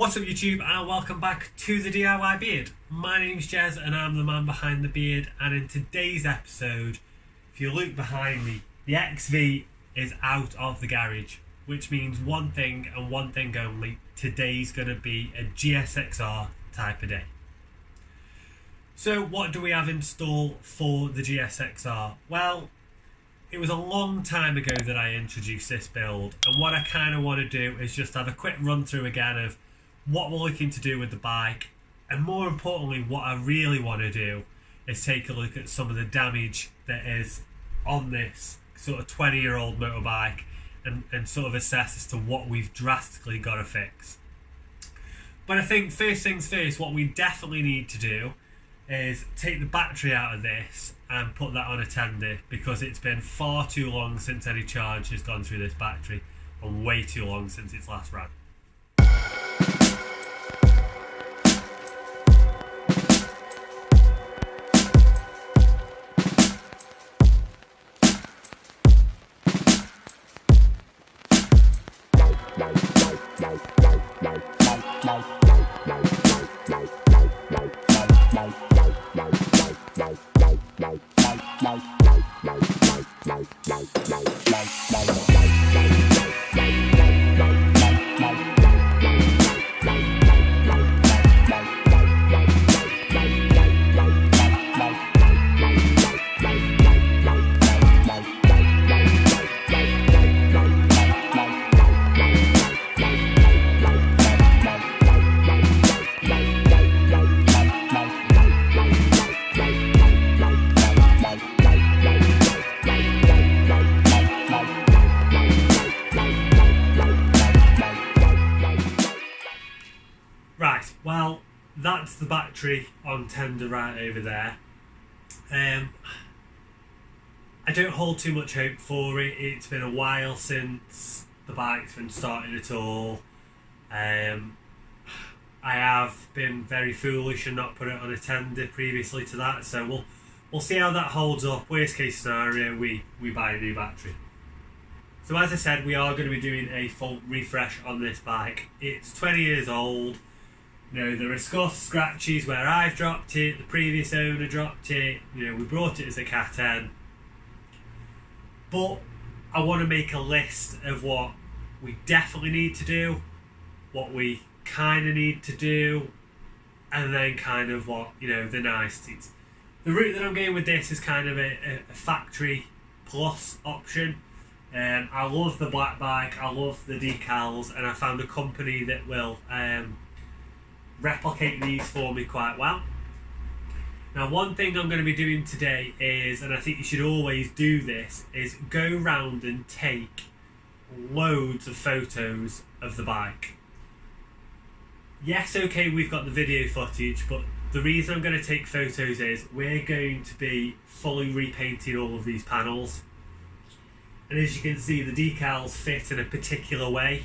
What's up YouTube, and welcome back to the DIY Beard. My name's Jez and I'm the man behind the beard, and in today's episode, if you look behind me, the XV is out of the garage, which means one thing and one thing only: today's going to be a GSXR type of day. So what do we have in store for the GSXR? Well, it was a long time ago that I introduced this build, and what I kind of want to do is just have a quick run through again of what we're looking to do with the bike, and more importantly what I really want to do is take a look at some of the damage that is on this sort of 20-year-old motorbike and sort of assess as to what we've drastically got to fix. But I think first things first, what we definitely need to do is take the battery out of this and put that on a tender, because it's been far too long since any charge has gone through this battery, and way too long since it's last ran. Right, well, that's the battery on tender right over there. I don't hold too much hope for it. It's been a while since the bike's been started at all. I have been very foolish and not put it on a tender previously to that, so we'll see how that holds up. Worst case scenario, we buy a new battery. So as I said, we are going to be doing a full refresh on this bike. It's 20 years old. You know, there are scuffs, scratches where I've dropped it, the previous owner dropped it, you know, we brought it as a Cat N. But I want to make a list of what we definitely need to do, what we kind of need to do, and then kind of what, you know, the niceties. The route that I'm going with this is kind of a factory plus option. I love the black bike, I love the decals, and I found a company that will replicate these for me quite well. Now, one thing I'm going to be doing today is, and I think you should always do this, is go round and take loads of photos of the bike. Yes, okay, we've got the video footage, but the reason I'm going to take photos is we're going to be fully repainting all of these panels. And as you can see, the decals fit in a particular way.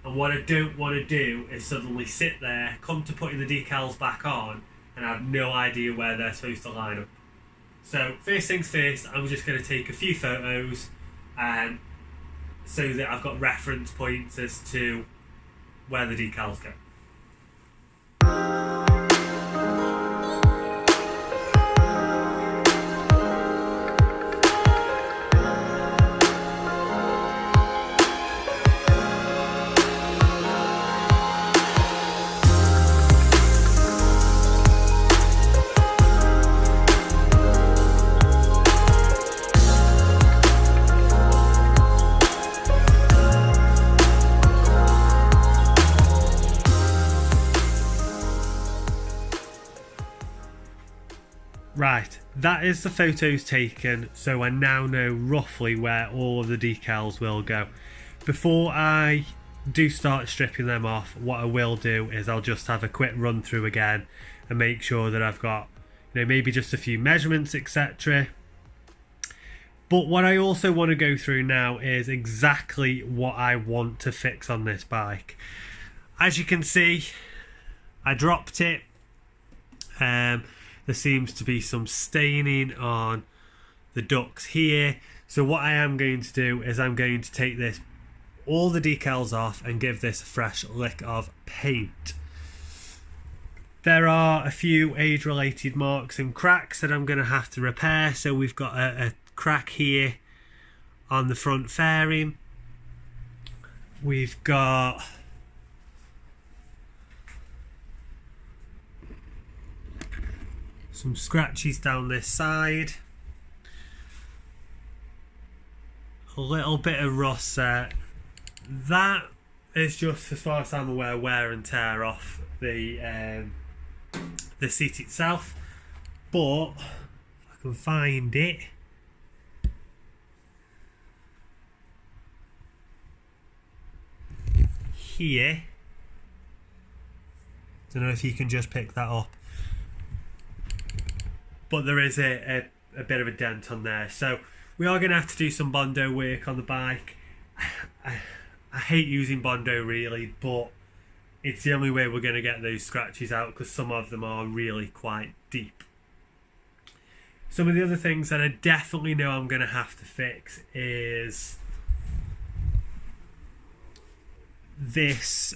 And what I don't want to do is suddenly sit there, come to putting the decals back on, and I have no idea where they're supposed to line up. So first things first, I'm just going to take a few photos so that I've got reference points as to where the decals go. Right, that is the photos taken, so I now know roughly where all of the decals will go. Before I do start stripping them off, what I will do is I'll just have a quick run through again and make sure that I've got, you know, maybe just a few measurements, etc. But what I also want to go through now is exactly what I want to fix on this bike. As you can see, I dropped it. There seems to be some staining on the ducts here. So what I am going to do is I'm going to take all the decals off and give this a fresh lick of paint. There are a few age-related marks and cracks that I'm going to have to repair. So we've got a crack here on the front fairing. We've got some scratches down this side. A little bit of rust there. That is just, as far as I'm aware, wear and tear off the seat itself. But if I can find it, here, don't know if you can just pick that up, but there is a bit of a dent on there. So we are going to have to do some Bondo work on the bike. I hate using Bondo really, but it's the only way we're going to get those scratches out, because some of them are really quite deep. Some of the other things that I definitely know I'm going to have to fix is this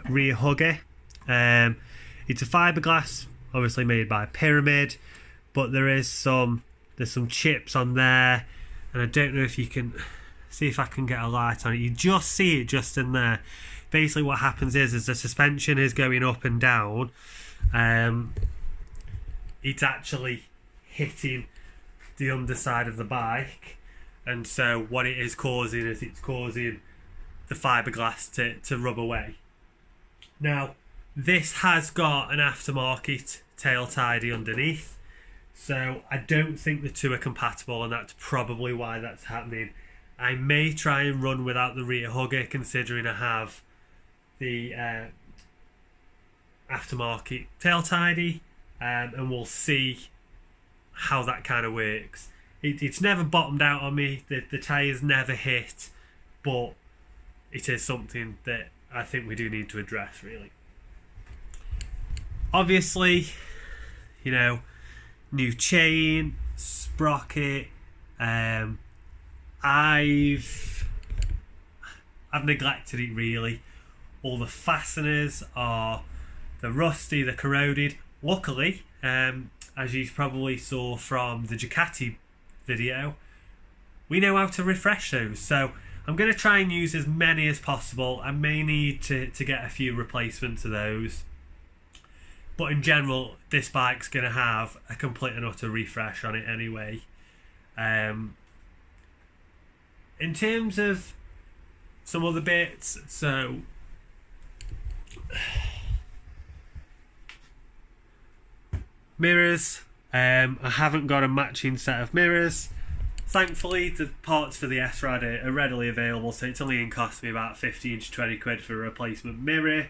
rear hugger. It's a fiberglass, obviously made by Pyramid, but there's some chips on there, and I don't know if you can see, if I can get a light on it. You just see it just in there. Basically what happens is, as the suspension is going up and down, it's actually hitting the underside of the bike, and so what it is causing is it's causing the fiberglass to rub away. Now this has got an aftermarket tail tidy underneath, so I don't think the two are compatible, and that's probably why that's happening. I may try and run without the rear hugger, considering I have the aftermarket tail tidy, and we'll see how that kind of works. It's never bottomed out on me, the tyres never hit, but it is something that I think we do need to address, really. Obviously, you know, new chain, sprocket. I've neglected it really. All the fasteners are, they're rusty, they're corroded. Luckily, as you probably saw from the Ducati video, we know how to refresh those. So I'm going to try and use as many as possible. I may need to get a few replacements of those. But in general, this bike's going to have a complete and utter refresh on it anyway. In terms of some other bits, so mirrors, I haven't got a matching set of mirrors. Thankfully the parts for the SRAD are readily available, so it's only going to cost me about 15 to 20 quid for a replacement mirror.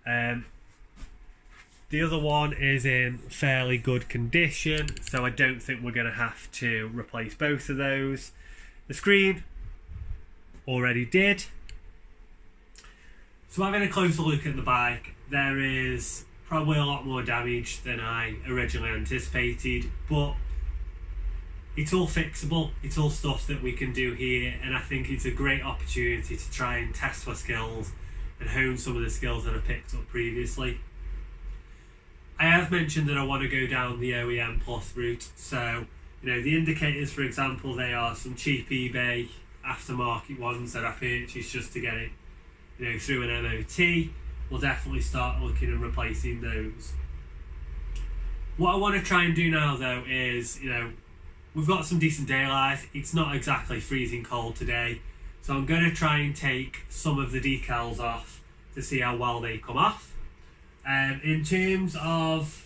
The other one is in fairly good condition, so I don't think we're going to have to replace both of those. The screen already did. So having a closer look at the bike, there is probably a lot more damage than I originally anticipated, but it's all fixable. It's all stuff that we can do here, and I think it's a great opportunity to try and test my skills and hone some of the skills that I picked up previously. I have mentioned that I want to go down the OEM Plus route, so you know, the indicators, for example, they are some cheap eBay aftermarket ones that I purchased just to get it, you know, through an MOT. We'll definitely start looking and replacing those. What I want to try and do now though is, you know, we've got some decent daylight. It's not exactly freezing cold today, so I'm going to try and take some of the decals off to see how well they come off. In terms of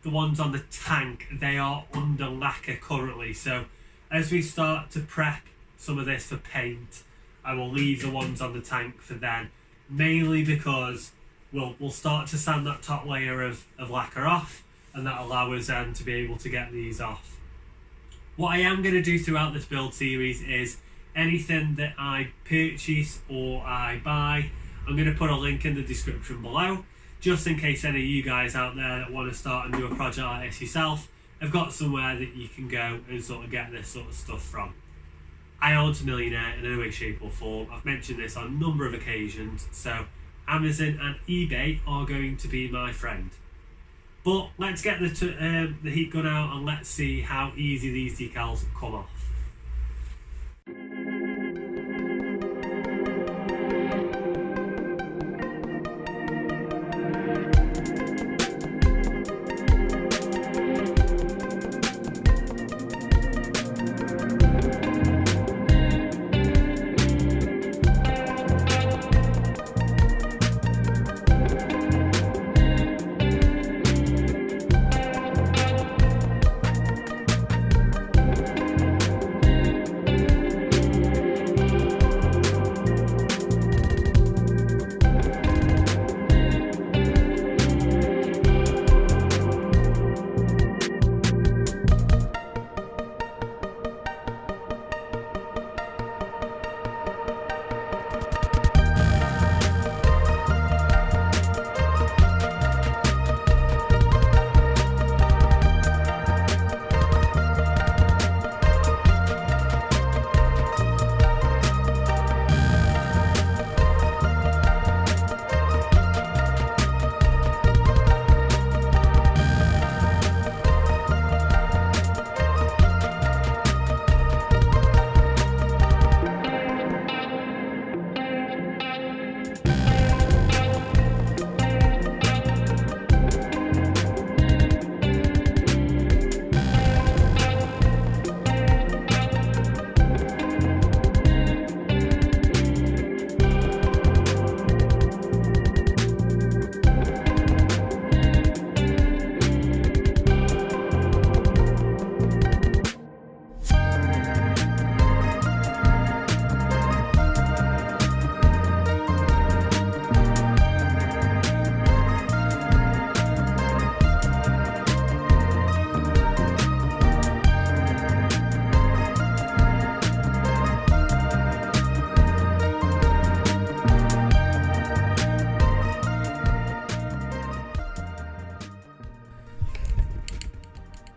the ones on the tank, they are under lacquer currently, so as we start to prep some of this for paint, I will leave the ones on the tank for then, mainly because we'll start to sand that top layer of lacquer off, and that allows us then to be able to get these off. What I am going to do throughout this build series is anything that I purchase or I buy, I'm going to put a link in the description below, just in case any of you guys out there that want to start and do a project like this yourself have got somewhere that you can go and sort of get this sort of stuff from. I aren't a millionaire in any way, shape or form. I've mentioned this on a number of occasions, so Amazon and eBay are going to be my friend. But let's get the heat gun out and let's see how easy these decals come off.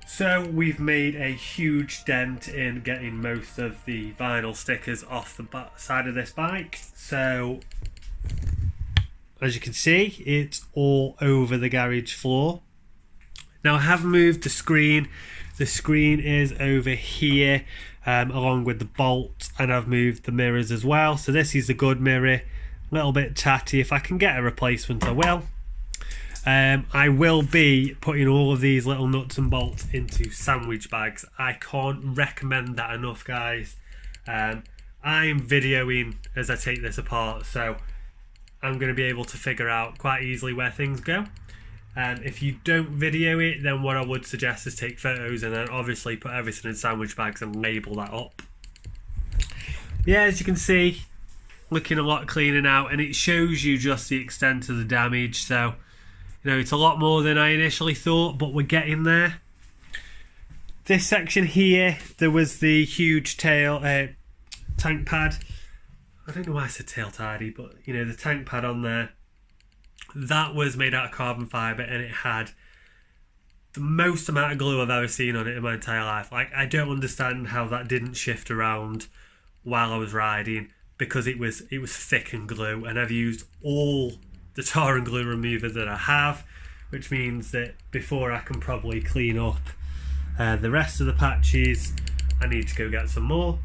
So we've made a huge dent in getting most of the vinyl stickers off the side of this bike. So as you can see, it's all over the garage floor. Now I have moved the screen. The screen is over here along with the bolt, and I've moved the mirrors as well. So this is a good mirror, a little bit tatty. If I can get a replacement, I will. I will be putting all of these little nuts and bolts into sandwich bags. I can't recommend that enough, guys. I'm videoing as I take this apart, so I'm going to be able to figure out quite easily where things go. If you don't video it, then what I would suggest is take photos and then obviously put everything in sandwich bags and label that up. Yeah, as you can see, looking a lot cleaner now, and it shows you just the extent of the damage. So you know, it's a lot more than I initially thought, but we're getting there. This section here, there was the huge tail tank pad. I don't know why I said tail tidy, but you know, the tank pad on there, that was made out of carbon fibre, and it had the most amount of glue I've ever seen on it in my entire life. Like, I don't understand how that didn't shift around while I was riding, because it was thick and glue, and I've used all the tar and glue remover that I have, which means that before I can probably clean up the rest of the patches, I need to go get some more.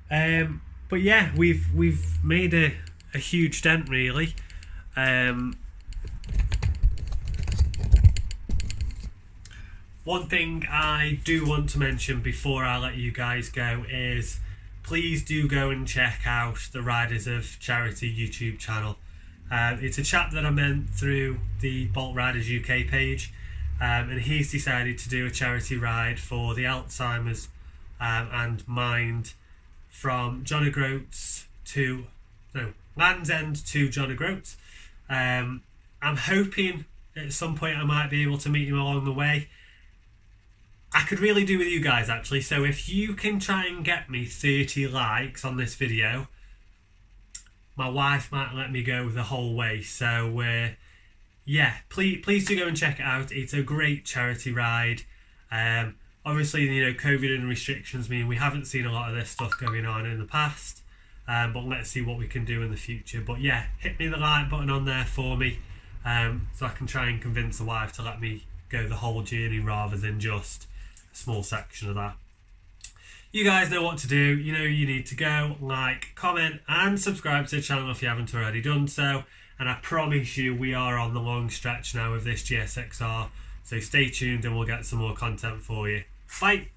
But yeah, we've made a huge dent, really. One thing I do want to mention before I let you guys go is please do go and check out the Riders of Charity YouTube channel. It's a chap that I met through the Bolt Riders UK page, and he's decided to do a charity ride for the Alzheimer's and Mind from John O'Groats to Land's End to John O'Groats. I'm hoping at some point I might be able to meet him along the way. I could really do with you guys, actually, so if you can try and get me 30 likes on this video, my wife might let me go the whole way. So yeah, please do go and check it out. It's a great charity ride. Obviously, you know, COVID and restrictions mean we haven't seen a lot of this stuff going on in the past. but let's see what we can do in the future. But yeah, hit me the like button on there for me, so I can try and convince the wife to let me go the whole journey rather than just a small section of that. You guys know what to do. You know you need to go like, comment and subscribe to the channel if you haven't already done so. And I promise you we are on the long stretch now of this GSXR, so stay tuned and we'll get some more content for you. Bye.